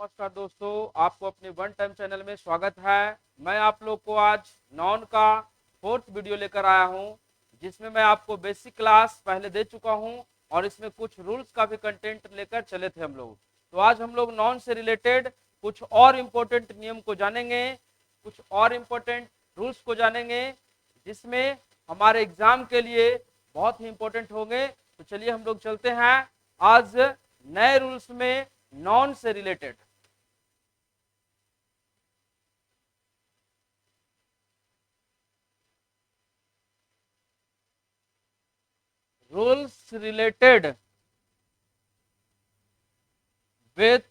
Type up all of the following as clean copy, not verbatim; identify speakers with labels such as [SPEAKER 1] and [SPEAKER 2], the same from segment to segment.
[SPEAKER 1] नमस्कार दोस्तों, आपको अपने वन टाइम चैनल में स्वागत है। मैं आप लोग को आज नॉन का फोर्थ वीडियो लेकर आया हूं, जिसमें मैं आपको बेसिक क्लास पहले दे चुका हूं और इसमें कुछ रूल्स का भी कंटेंट लेकर चले थे हम लोग। तो आज हम लोग नॉन से रिलेटेड कुछ और इम्पोर्टेंट नियम को जानेंगे, कुछ और इम्पोर्टेंट रूल्स को जानेंगे, जिसमें हमारे एग्जाम के लिए बहुत ही इम्पोर्टेंट होंगे। तो चलिए हम लोग चलते हैं आज नए रूल्स में नॉन से related. Rules related with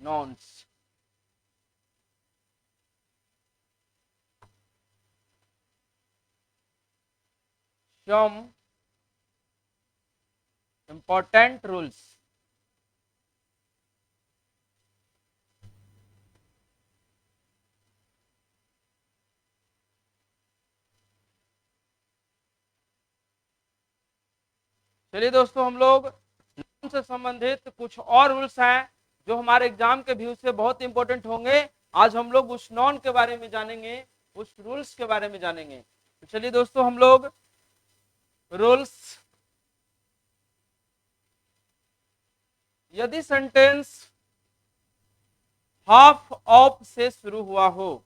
[SPEAKER 1] nouns. some important rules। चलिए दोस्तों, हम लोग नॉन से संबंधित कुछ और रूल्स हैं जो हमारे एग्जाम के व्यू से बहुत इंपॉर्टेंट होंगे। आज हम लोग उस नॉन के बारे में जानेंगे, उस रूल्स के बारे में जानेंगे। तो चलिए दोस्तों, हम लोग रूल्स। यदि सेंटेंस हाफ ऑफ से शुरू हुआ हो,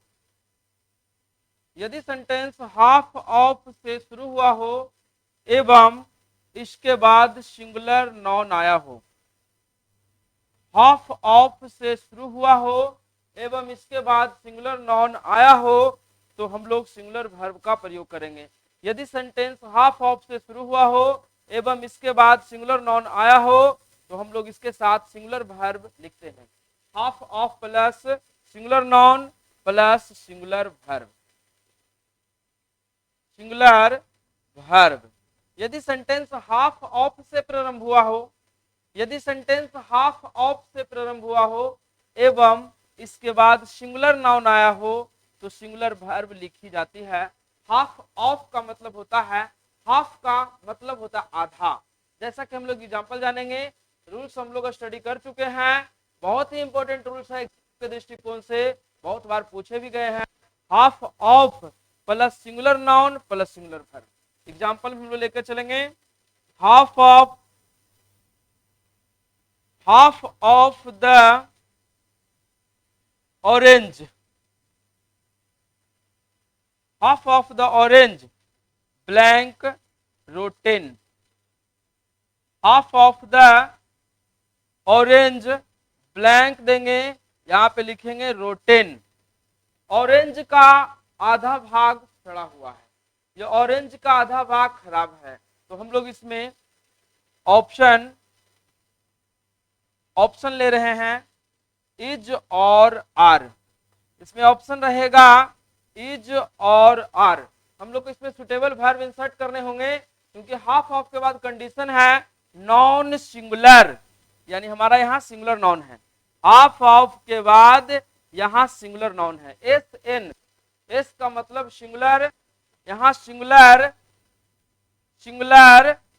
[SPEAKER 1] यदि सेंटेंस हाफ ऑफ से शुरू हुआ हो एवं इसके बाद सिंगुलर नाउन आया हो, हाफ ऑफ से शुरू हुआ हो एवं इसके बाद सिंगुलर नाउन आया हो, तो हम लोग सिंगुलर वर्ब का प्रयोग करेंगे। यदि सेंटेंस हाफ ऑफ से शुरू हुआ हो एवं इसके बाद सिंगुलर नाउन आया हो, तो हम लोग इसके साथ सिंगुलर वर्ब लिखते हैं। Half of plus singular noun plus singular verb, singular verb. यदि सेंटेंस हाफ ऑफ से प्रारंभ हुआ हो, यदि सेंटेंस हाफ ऑफ से प्रारंभ हुआ हो एवं इसके बाद सिंगुलर नाउन आया हो, तो सिंगुलर वर्ब लिखी जाती है। हाफ ऑफ का मतलब होता है, हाफ का मतलब होता है आधा। जैसा कि हम लोग एग्जांपल जानेंगे, रूल्स हम लोग स्टडी कर चुके हैं, बहुत ही इंपॉर्टेंट रूल्स है के दृष्टिकोण से, बहुत बार पूछे भी गए हैं। Half of plus singular noun plus singular verb. Example हम लोग लेकर चलेंगे। Half of, half of the orange, half of the orange blank rotten, half of the orange blank देंगे, यहां पे लिखेंगे rotten। ऑरेंज का आधा भाग सड़ा हुआ है, ये ऑरेंज का आधा भाग खराब है। तो हम लोग इसमें ऑप्शन ले रहे हैं इज और आर। इसमें ऑप्शन रहेगा इज और आर। हम लोग को इसमें सुटेबल वर्ब इंसर्ट करने होंगे, क्योंकि हाफ ऑफ के बाद कंडीशन है नॉन सिंगुलर, यानी हमारा यहाँ सिंगुलर नॉन है। हाफ ऑफ के बाद यहाँ सिंगुलर नॉन है, एस एन, एस का मतलब सिंगुलर, यहाँ सिंगुलर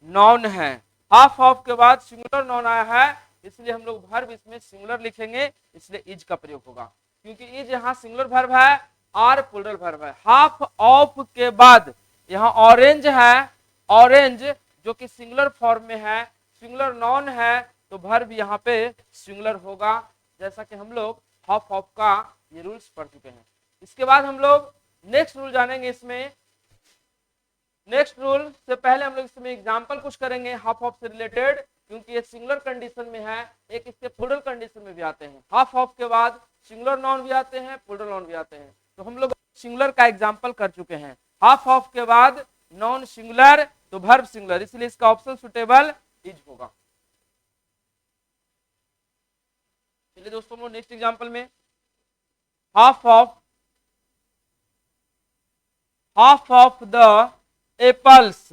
[SPEAKER 1] नॉन है। हाफ ऑफ के बाद सिंगुलर नॉन आया है, इसलिए हम लोग वर्ब इसमें सिंगुलर लिखेंगे, इसलिए इज का प्रयोग होगा, क्योंकि इज यहाँ सिंगुलर वर्ब है, आर प्लूरल वर्ब है। हाफ ऑफ के बाद यहाँ ऑरेंज है, ऑरेंज जो कि सिंगुलर फॉर्म में है, सिंगुलर नॉन है, तो वर्ब यहाँ पे सिंगुलर होगा, जैसा कि हम लोग हाफ ऑफ का ये रूल्स पढ़ चुके हैं। इसके बाद हम लोग नेक्स्ट रूल जानेंगे। इसमें नेक्स्ट रूल से पहले हम लोग इसमें एग्जांपल कुछ करेंगे हाफ ऑफ से रिलेटेड, क्योंकि ये सिंगुलर कंडीशन में है, एक इसके प्लूरल कंडीशन में भी आते हैं। हाफ ऑफ के बाद सिंगुलर नाउन भी आते हैं, प्लूरल नाउन भी आते हैं। तो हम लोग सिंगुलर का एग्जांपल कर चुके हैं। हाफ ऑफ के बाद नॉन सिंगुलर तो वर्ब सिंगुलर, इसलिए इसका ऑप्शन सुटेबल इज होगा। चलिए दोस्तों, हम लोग नेक्स्ट एग्जांपल में half of the apples,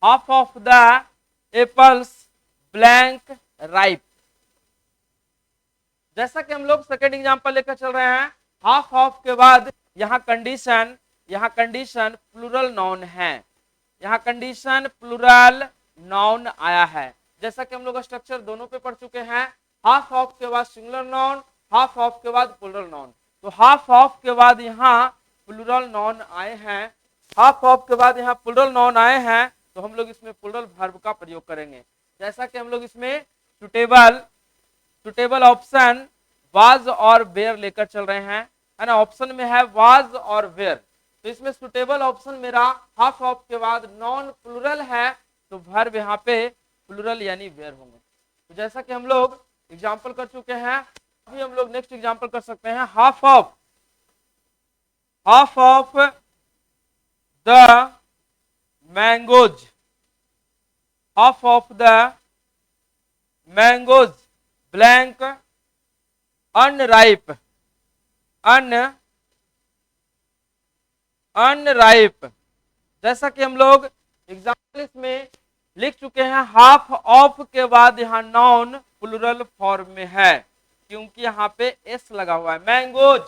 [SPEAKER 1] half of the apples blank ripe. जैसा कि हम लोग सेकेंड एग्जांपल लेकर चल रहे हैं, हाफ ऑफ के बाद यहाँ कंडीशन प्लूरल नाउन है, यहाँ कंडीशन प्लूरल नाउन आया है। जैसा कि हम लोग स्ट्रक्चर दोनों पे पढ़ चुके हैं, हाफ ऑफ के बाद सिंगुलर नाउन, हाफ ऑफ के बाद प्लूरल नाउन। तो हाफ ऑफ के बाद यहाँ प्लूरल नाउन आए हैं, हाफ ऑफ के बाद यहाँ प्लूरल नाउन आए हैं, तो हम लोग इसमें प्लूरल वर्ब का प्रयोग करेंगे। जैसा कि हम लोग इसमें सुटेबल, सुटेबल ऑप्शन वाज और वेयर लेकर चल रहे हैं, है ना। ऑप्शन में है वाज और वेयर, तो इसमें सुटेबल ऑप्शन मेरा हाफ ऑफ के बाद नॉन प्लूरल है, तो वर्ब यहाँ पे प्लूरल यानी वेयर होंगे। तो जैसा कि हम लोग एग्जाम्पल कर चुके हैं, अभी हम लोग नेक्स्ट एग्जाम्पल कर सकते हैं। Half of the mangoes, half of the mangoes blank unripe, unripe. जैसा कि हम लोग एग्जाम्पल इसमें लिख चुके हैं, हाफ ऑफ के बाद यहाँ नॉन प्लूरल फॉर्म में है, क्योंकि यहाँ पे एस लगा हुआ है। मैंगोज,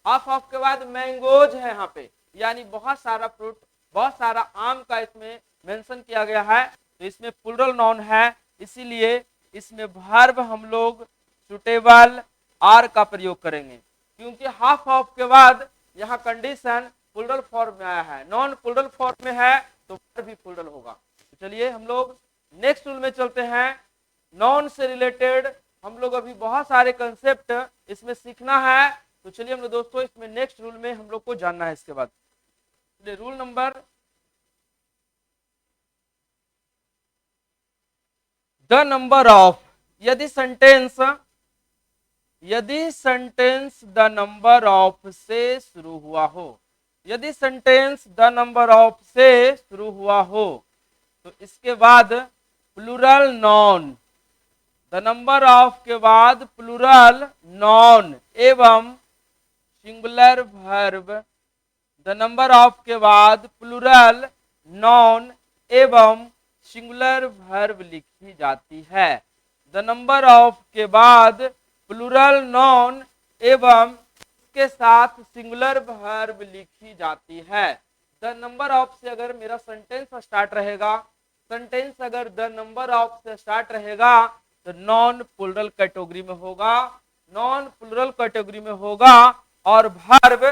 [SPEAKER 1] हाफ ऑफ के बाद मैंगोज है यहाँ पे, यानी बहुत सारा फ्रूट, बहुत सारा आम का इसमें मेंशन किया गया है, तो इसमें प्लूरल नॉन है, इसीलिए इसमें वर्ब हम लोग सुटेबल आर का प्रयोग करेंगे, क्योंकि हाफ ऑफ के बाद यहाँ कंडीशन प्लूरल फॉर्म में आया है, नॉन प्लूरल फॉर्म में है, तो वर्ब भी प्लूरल होगा। तो चलिए हम लोग नेक्स्ट रूल में चलते हैं। नॉन से रिलेटेड हम लोग अभी बहुत सारे कंसेप्ट इसमें सीखना है, तो चलिए हम लोग दोस्तों इसमें नेक्स्ट रूल में हम लोग को जानना है। इसके बाद rule number, the number of, यदि सेंटेंस द नंबर ऑफ से शुरू हुआ हो, यदि सेंटेंस द नंबर ऑफ से शुरू हुआ हो, तो इसके बाद plural noun, the number of के बाद प्लूरल नॉन एवं singular verb, the number of के बाद प्लूरल नॉन एवं सिंगुलर वर्ब लिखी जाती है। द नंबर ऑफ के बाद प्लूरल नॉन एवं के साथ सिंगुलर वर्ब लिखी जाती है। द नंबर ऑफ से अगर मेरा सेंटेंस स्टार्ट रहेगा, सेंटेंस अगर द नंबर ऑफ से स्टार्ट रहेगा तो नॉन प्लूरल कैटेगरी में होगा, नॉन प्लूरल कैटेगरी में होगा, और वर्ब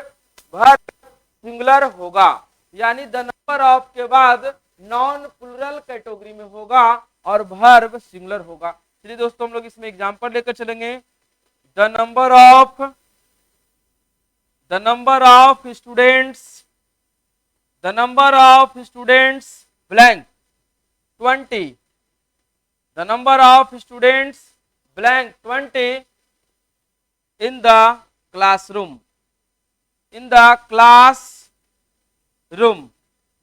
[SPEAKER 1] सिंगुलर होगा, यानी द नंबर ऑफ के बाद नॉन प्लूरल कैटेगरी में होगा और वर्ब सिंगुलर होगा। चलिए दोस्तों हम लोग इसमें एग्जांपल लेकर चलेंगे। The number of students, the number of students blank 20, the number of students blank 20 in the classroom, in the class room.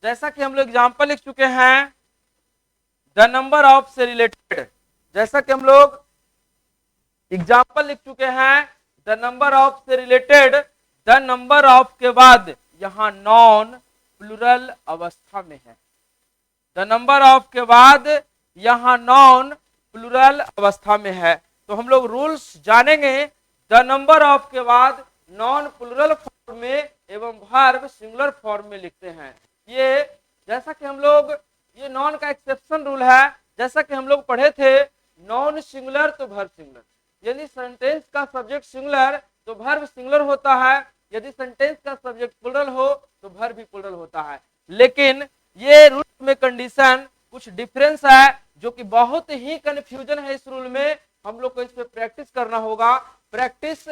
[SPEAKER 1] जैसा कि हम लोग एग्जाम्पल लिख चुके हैं, द नंबर ऑफ से रिलेटेड, जैसा कि हम लोग एग्जाम्पल लिख चुके हैं, द नंबर ऑफ से रिलेटेड द नंबर ऑफ के बाद यहां नॉन प्लूरल अवस्था में है, द नंबर ऑफ के बाद यहां नॉन प्लूरल अवस्था में है। तो हम लोग रूल्स जानेंगे, द नंबर ऑफ के बाद नॉन प्लूरल फॉर्म में एवं वर्ब सिंगुलर फॉर्म में लिखते हैं। ये जैसा कि हम लोग, ये नॉन का एक्सेप्शन रूल है, जैसा कि हम लोग पढ़े थे, नॉन सिंगुलर तो वर्ब सिंगुलर, यदि सेंटेंस का सब्जेक्ट सिंगुलर तो वर्ब सिंगुलर होता है, यदि सेंटेंस का सब्जेक्ट प्लूरल हो तो वर्ब भी प्लूरल होता है। लेकिन ये रूल में कंडीशन कुछ डिफरेंस है, जो कि बहुत ही कंफ्यूजन है इस रूल में, हम लोग को इस पे प्रैक्टिस करना होगा। प्रैक्टिस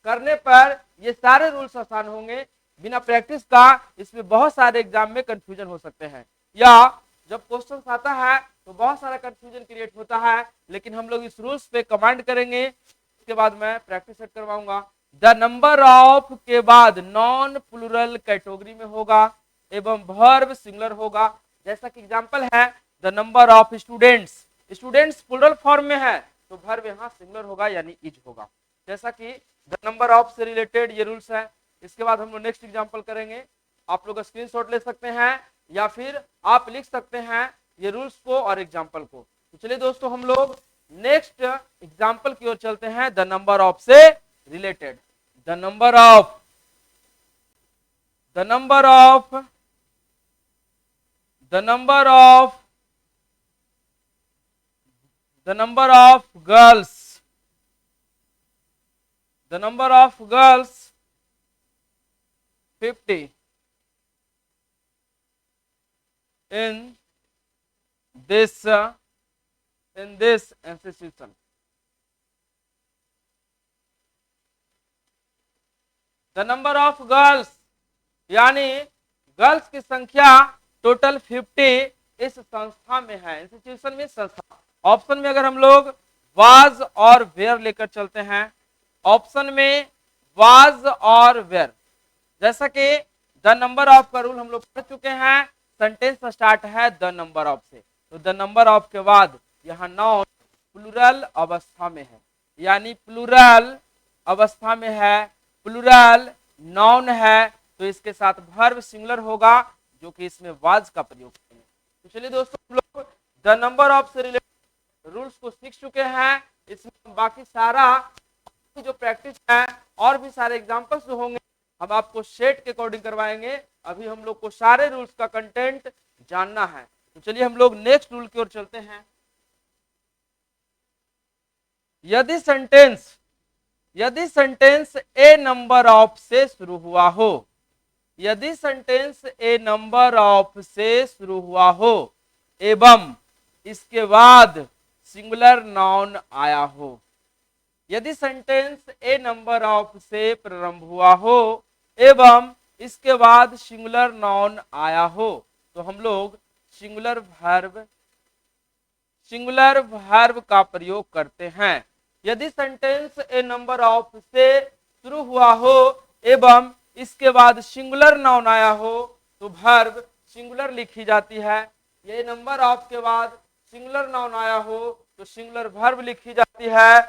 [SPEAKER 1] करने पर ये सारे रूल्स आसान होंगे, बिना प्रैक्टिस का इसमें बहुत सारे एग्जाम में कंफ्यूजन हो सकते हैं, या जब क्वेश्चन आता है तो बहुत सारा कंफ्यूजन क्रिएट होता है। लेकिन हम लोग इस रूल्स पे कमांड करेंगे, इसके बाद मैं प्रैक्टिस सेट करवाऊंगा। द नंबर ऑफ के बाद नॉन प्लूरल कैटेगरी में होगा एवं वर्ब सिंगुलर होगा। जैसा कि एग्जांपल है, the number of students, students plural form में है तो वर्ब यहाँ सिंगुलर होगा यानी इज होगा। जैसा कि द नंबर ऑफ से रिलेटेड ये रूल्स है। इसके बाद हम लोग नेक्स्ट एग्जांपल करेंगे, आप लोग स्क्रीनशॉट ले सकते हैं या फिर आप लिख सकते हैं ये रूल्स को और एग्जांपल को। तो चलिए दोस्तों हम लोग नेक्स्ट एग्जांपल की ओर चलते हैं, द नंबर ऑफ से related. The number of the number of the number of the number of girls the number of girls 50 in this institution. The number of girls यानी गर्ल्स की संख्या total 50 इस संस्था में है, इंस्टीट्यूशन में, संस्था। ऑप्शन में अगर हम लोग वाज और वेयर लेकर चलते हैं, ऑप्शन में वाज और वेयर, जैसा कि द नंबर ऑफ का रूल हम लोग पढ़ चुके हैं, सेंटेंस स्टार्ट है द नंबर ऑफ से, तो द नंबर ऑफ के बाद यहाँ नाउन प्लूरल अवस्था में है, यानी प्लूरल अवस्था में है, प्लूरल नाउन है, तो इसके साथ वर्ब सिंगुलर होगा, जो कि इसमें वाज का प्रयोग करेंगे। तो चलिए दोस्तों, हम लोग द नंबर ऑफ से रिलेटेड रूल्स को सीख चुके हैं। इसमें बाकी सारा जो प्रैक्टिस है और भी सारे एग्जांपल्स जो होंगे हम आपको सेट के अकॉर्डिंग करवाएंगे। अभी हम लोग को सारे रूल्स का कंटेंट जानना है, तो चलिए हम लोग नेक्स्ट रूल की ओर चलते हैं। यदि सेंटेंस ए नंबर ऑफ से शुरू हुआ हो, यदि सेंटेंस ए नंबर ऑफ से शुरू हुआ हो एवं इसके बाद सिंगुलर नाउन आया हो, यदि सेंटेंस ए नंबर ऑफ से प्रारंभ हुआ हो एवं इसके बाद सिंगुलर नाउन आया हो, तो हम लोग सिंगुलर वर्ब का प्रयोग करते हैं। यदि सेंटेंस ए नंबर ऑफ से शुरू हुआ हो एवं इसके बाद सिंगुलर नाउन आया हो, तो वर्ब सिंगुलर लिखी जाती है। ये नंबर ऑफ के बाद सिंगुलर नाउन आया हो तो सिंगुलर वर्ब लिखी जाती है,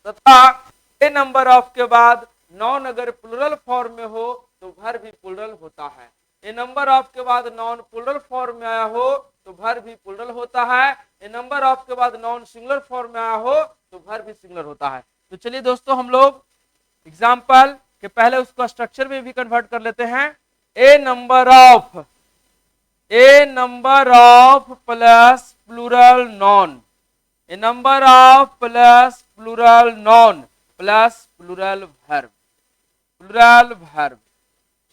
[SPEAKER 1] तथा ए नंबर ऑफ के बाद नाउन अगर प्लूरल फॉर्म में हो तो वर्ब भी प्लूरल होता है। ए नंबर ऑफ के बाद नाउन प्लूरल फॉर्म में आया हो तो वर्ब भी प्लूरल होता है। ए नंबर ऑफ के बाद नाउन सिंगुलर फॉर्म में आया हो तो वर्ब भी सिंगुलर होता है। तो चलिए दोस्तों, हम लोग एग्जाम्पल के पहले उसको स्ट्रक्चर में भी कन्वर्ट कर लेते हैं। A number of plus plural noun, a number of plus plural noun plus plural verb,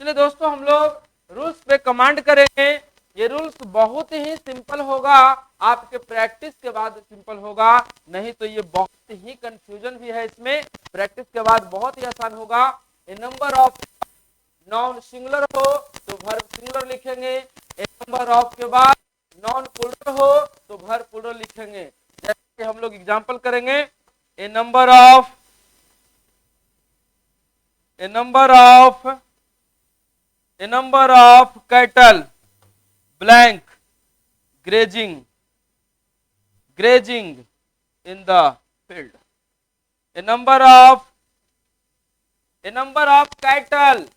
[SPEAKER 1] चलिए दोस्तों, हम लोग रूल्स पे कमांड करेंगे। ये रूल्स बहुत ही सिंपल होगा, आपके प्रैक्टिस के बाद सिंपल होगा, नहीं तो ये बहुत ही कंफ्यूजन भी है इसमें। प्रैक्टिस के बाद बहुत ही आसान होगा। ए नंबर ऑफ नॉन सिंगुलर हो तो वर्ब सिंगुलर लिखेंगे, ए नंबर ऑफ के बाद नॉन प्लूरल हो तो वर्ब प्लूरल लिखेंगे। जैसे हम लोग एग्जांपल करेंगे, a number of cattle blank grazing in the field. A number of cattle,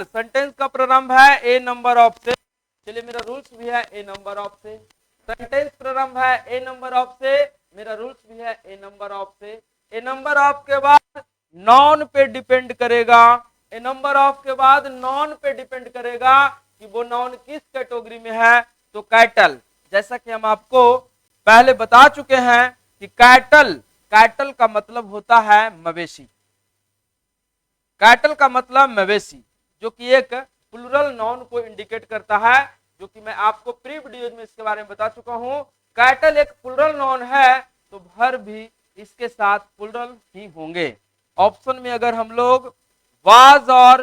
[SPEAKER 1] sentence का प्रारंभ है ए नंबर ऑफ से। चलिए, मेरा रूल्स भी है ए नंबर ऑफ से। सेंटेंस प्रारंभ है ए नंबर ऑफ से, मेरा रूल्स भी है ए नंबर ऑफ से। ए नंबर ऑफ के बाद नॉन पे डिपेंड करेगा, ए नंबर ऑफ के बाद नॉन पे डिपेंड करेगा कि वो नॉन किस कैटेगरी में है। तो कैटल, जैसा कि हम आपको पहले बता चुके हैं कि कैटल का मतलब होता है मवेशी। कैटल का मतलब मवेशी, जो कि एक प्लूरल नाउन को इंडिकेट करता है, जो कि मैं आपको प्री वीडियो में इसके बारे में बता चुका हूं। कैटल एक प्लूरल नाउन है तो वर्ब भी इसके साथ प्लूरल ही होंगे। ऑप्शन में अगर हम लोग वाज और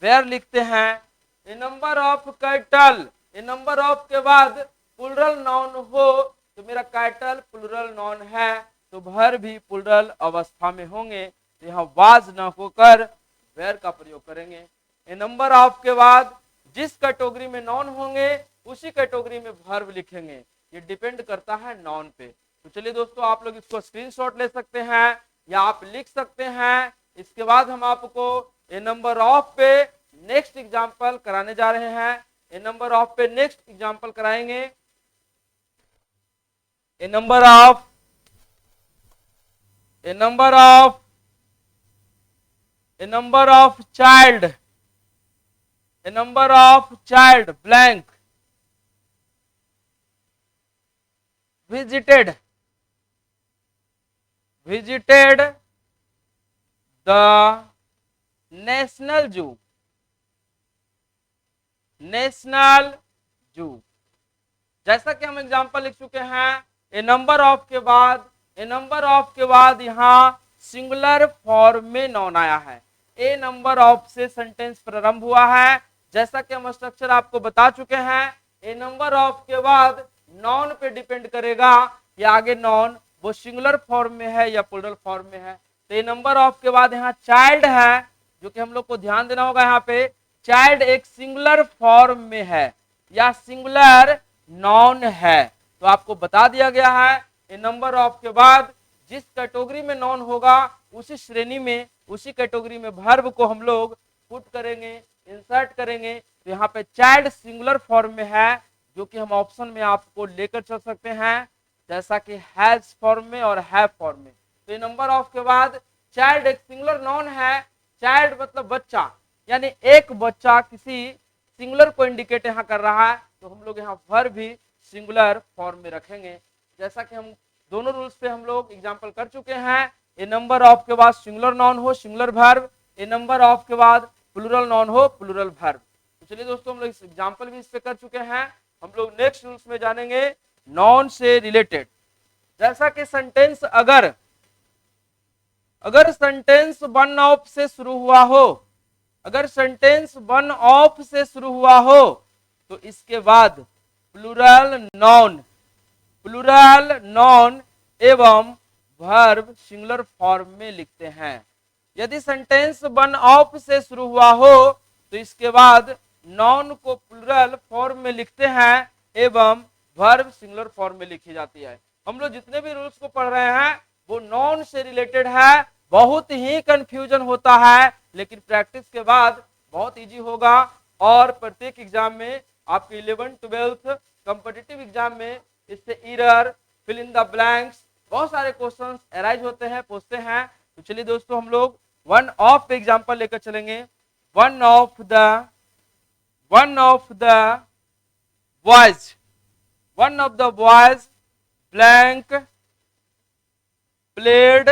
[SPEAKER 1] वेयर लिखते हैं, a number of cattle, a number of के बाद प्लूरल नाउन हो तो मेरा कैटल प्लूरल नाउन है तो वर्ब भी प्लूरल अवस्था में होंगे, तो यहाँ वाज न होकर वेयर का प्रयोग करेंगे। ए नंबर ऑफ के बाद जिस कैटेगरी में नाउन होंगे उसी कैटेगरी में वर्ब लिखेंगे, ये डिपेंड करता है नाउन पे। तो चलिए दोस्तों, आप लोग इसको स्क्रीनशॉट ले सकते हैं या आप लिख सकते हैं। इसके बाद हम आपको ए नंबर ऑफ पे नेक्स्ट एग्जाम्पल कराने जा रहे हैं। ए नंबर ऑफ पे नेक्स्ट एग्जाम्पल कराएंगे। A number of child blank visited the national zoo, national zoo. जैसा कि हम एग्जांपल लिख चुके हैं, ए नंबर ऑफ के बाद, ए नंबर ऑफ के बाद यहाँ सिंगुलर फॉर्म में नॉन आया है। ए नंबर ऑफ से सेंटेंस प्रारंभ हुआ है। जैसा कि हम स्ट्रक्चर आपको बता चुके हैं, ए नंबर ऑफ के बाद नॉन पे डिपेंड करेगा कि आगे नॉन वो सिंगुलर फॉर्म में है या प्लूरल फॉर्म में है। तो ए नंबर ऑफ के बाद यहाँ चाइल्ड है, जो कि हम लोग को ध्यान देना होगा। यहाँ पे चाइल्ड एक सिंगुलर फॉर्म में है या सिंगुलर नॉन है, तो आपको बता दिया गया है ए नंबर ऑफ के बाद जिस कैटेगरी में नॉन होगा उसी श्रेणी में, उसी कैटेगरी में वर्ब को हम लोग पुट करेंगे, इंसर्ट करेंगे। तो यहाँ पे चाइल्ड सिंगुलर फॉर्म में है, जो कि हम ऑप्शन में आपको लेकर चल सकते हैं, जैसा कि हैज फॉर्म में और हैव फॉर्म में। तो ये नंबर ऑफ के बाद चाइल्ड एक सिंगुलर नॉन है। चाइल्ड मतलब बच्चा, यानी एक बच्चा किसी सिंगुलर को इंडिकेट यहाँ कर रहा है, तो हम लोग यहाँ वर्ब भी सिंगुलर फॉर्म में रखेंगे। जैसा कि हम दोनों रूल्स पे हम लोग एग्जांपल कर चुके हैं। ए नंबर ऑफ के बाद सिंगुलर नॉन हो singular verb, A number of के बाद प्लूरल नॉन हो प्लूरल वर्ब। तो चलिए दोस्तों, हम लोग इस एग्जांपल भी इस पे कर चुके हैं। हम लोग नेक्स्ट रूल्स में जानेंगे नॉन से रिलेटेड। जैसा कि सेंटेंस अगर सेंटेंस वन ऑफ से शुरू हुआ हो, अगर सेंटेंस वन ऑफ से शुरू हुआ हो तो इसके बाद प्लूरल नॉन एवं वर्ब सिंगुलर फॉर्म में लिखते हैं। यदि सेंटेंस वन ऑफ से शुरू हुआ हो तो इसके बाद नॉन को प्लूरल फॉर्म में लिखते हैं एवं वर्ब सिंगुलर फॉर्म में लिखी जाती है। हम लोग जितने भी रूल्स को पढ़ रहे हैं वो नॉन से रिलेटेड है। बहुत ही कंफ्यूजन होता है, लेकिन प्रैक्टिस के बाद बहुत इजी होगा। और प्रत्येक एग्जाम में आपके 11th 12th कॉम्पिटिटिव एग्जाम में इससे error, fill in the blanks, बहुत सारे क्वेश्चंस अराइज होते हैं, पूछते हैं। तो चलिए दोस्तों, हम लोग वन ऑफ पे एग्जांपल लेकर चलेंगे। One of the boys blank played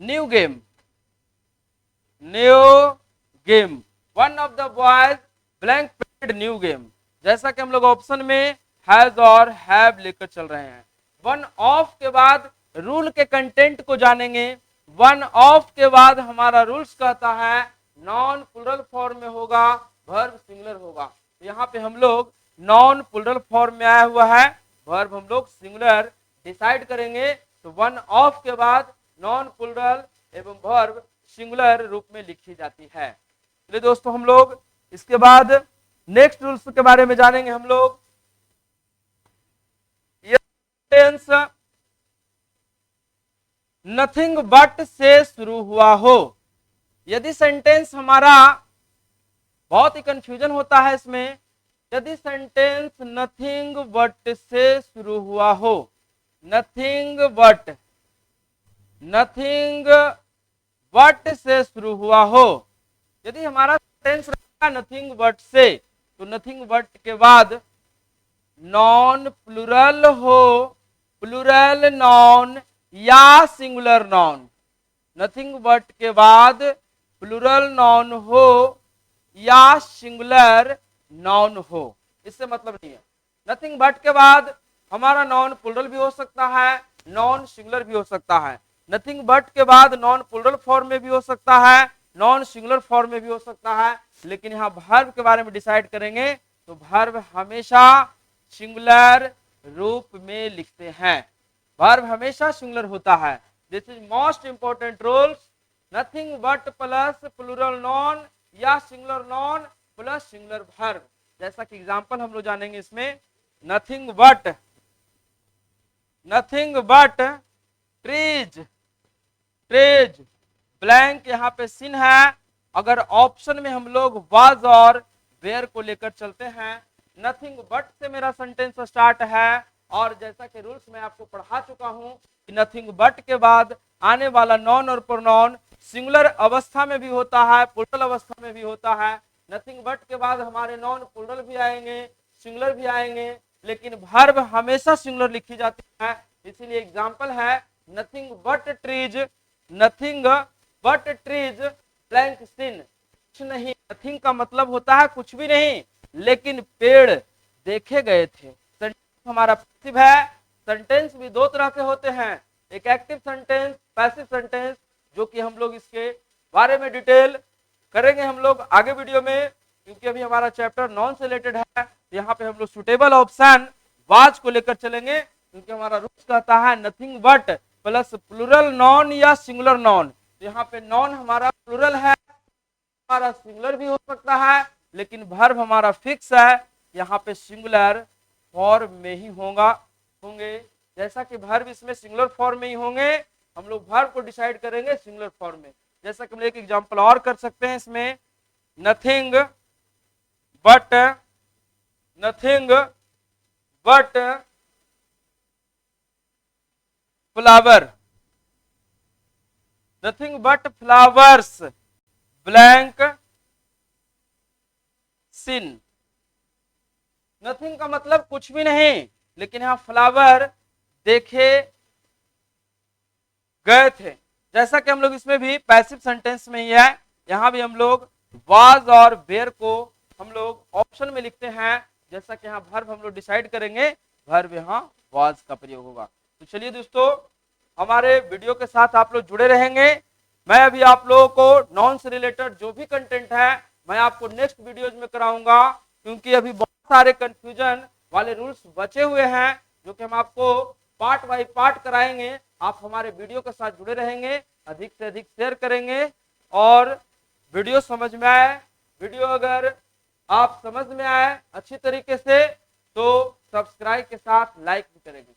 [SPEAKER 1] new game. One of the boys blank played new game. जैसा कि हम लोग ऑप्शन में हैज और हैव लेकर चल रहे हैं। वन ऑफ के बाद रूल के कंटेंट को जानेंगे। वन ऑफ के बाद हमारा रूल्स कहता है नॉन प्लूरल फॉर्म में होगा, वर्ब सिंगुलर होगा। यहाँ पे हम लोग नॉन प्लूरल फॉर्म में आया हुआ है, वर्ब हम लोग सिंगुलर डिसाइड करेंगे। तो वन ऑफ के बाद नॉन प्लूरल एवं वर्ब सिंगुलर रूप में लिखी जाती है। चलिए दोस्तों, हम लोग इसके बाद नेक्स्ट रूल्स के बारे में जानेंगे। हम लोग सेंटेंस नथिंग बट से शुरू हुआ हो, यदि सेंटेंस हमारा, बहुत ही कंफ्यूजन होता है इसमें, यदि सेंटेंस नथिंग बट से शुरू हुआ हो, नथिंग बट से शुरू हुआ हो, यदि हमारा सेंटेंस रहेगा नथिंग बट से, तो नथिंग बट के बाद नॉन प्लूरल हो, प्लूरल नॉन या सिंगुलर नॉन। नथिंग बट के बाद प्लूरल नॉन हो या सिंगुलर नॉन हो, इससे मतलब नहीं है। नथिंग बट के बाद हमारा नॉन प्लूरल भी हो सकता है, नॉन सिंगुलर भी हो सकता है। नथिंग बट के बाद नॉन प्लूरल फॉर्म में भी हो सकता है, नॉन सिंगुलर फॉर्म में भी हो सकता है। लेकिन यहाँ वर्ब के बारे में डिसाइड करेंगे तो वर्ब हमेशा सिंगुलर रूप में लिखते हैं, वर्ब हमेशा सिंगुलर होता है। This is most important rules. Nothing but plus plural noun या singular noun plus singular verb. जैसा कि एग्जांपल हम लोग जानेंगे इसमें, नथिंग बट ट्रीज ब्लैंक यहाँ पे सिन है। अगर ऑप्शन में हम लोग वाज और वेयर को लेकर चलते हैं, नथिंग बट से मेरा सेंटेंस स्टार्ट है। और जैसा कि रूल्स मैं आपको पढ़ा चुका हूं कि नथिंग बट के बाद आने वाला नॉन और प्रोनाउन सिंगुलर अवस्था में भी होता है, प्लूरल अवस्था में भी होता है। नथिंग बट के बाद हमारे नॉन प्लूरल भी आएंगे, सिंगुलर भी आएंगे, लेकिन वर्ब हमेशा सिंगुलर लिखी जाती है। इसीलिए एग्जांपल है nothing but trees, nothing but trees blank seen, कुछ नहीं, नथिंग का मतलब होता है कुछ भी नहीं, लेकिन पेड़ देखे गए थे। सेंटेंस हमारा पैसिव है। सेंटेंस भी दो तरह के होते हैं, एक एक्टिव सेंटेंस, पैसिव सेंटेंस, जो कि हम लोग इसके बारे में डिटेल करेंगे हम लोग आगे वीडियो में, क्योंकि अभी हमारा चैप्टर नॉन से रिलेटेड है। यहाँ पे हम लोग सुटेबल ऑप्शन वाज को लेकर चलेंगे, क्योंकि हमारा रूल्स कहता है nothing but plus plural noun या सिंगुलर नॉन। यहाँ पे नॉन हमारा प्लूरल है, हमारा सिंगुलर भी हो सकता है, लेकिन वर्ब हमारा फिक्स है, यहाँ पे सिंगुलर फॉर्म में ही होंगे। जैसा कि वर्ब इसमें सिंगुलर फॉर्म में ही होंगे, हम लोग वर्ब को डिसाइड करेंगे सिंगुलर फॉर्म में। जैसा कि हम एक एग्जांपल और कर सकते हैं इसमें, nothing but flower, nothing but flowers blank seen. Nothing का मतलब कुछ भी नहीं, लेकिन यहाँ फ्लावर देखे गए थे। जैसा कि हम लोग इसमें भी पैसिव सेंटेंस में ही है, यहाँ भी हम लोग वाज और वेयर को हम लोग ऑप्शन में लिखते हैं। जैसा कि यहाँ वर्ब हम लोग डिसाइड करेंगे, वर्ब यहाँ वाज का प्रयोग होगा। तो चलिए दोस्तों, हमारे वीडियो के साथ आप लोग जुड़े रहेंगे। मैं अभी आप लोगों को नॉन से रिलेटेड जो भी कंटेंट है मैं आपको नेक्स्ट वीडियोज में कराऊंगा, क्योंकि अभी बहुत सारे कंफ्यूजन वाले रूल्स बचे हुए हैं, जो कि हम आपको पार्ट बाय पार्ट कराएंगे। आप हमारे वीडियो के साथ जुड़े रहेंगे, अधिक से अधिक शेयर करेंगे, और वीडियो समझ में आए, वीडियो अगर आप समझ में आए अच्छी तरीके से, तो सब्सक्राइब के साथ लाइक भी करेंगे।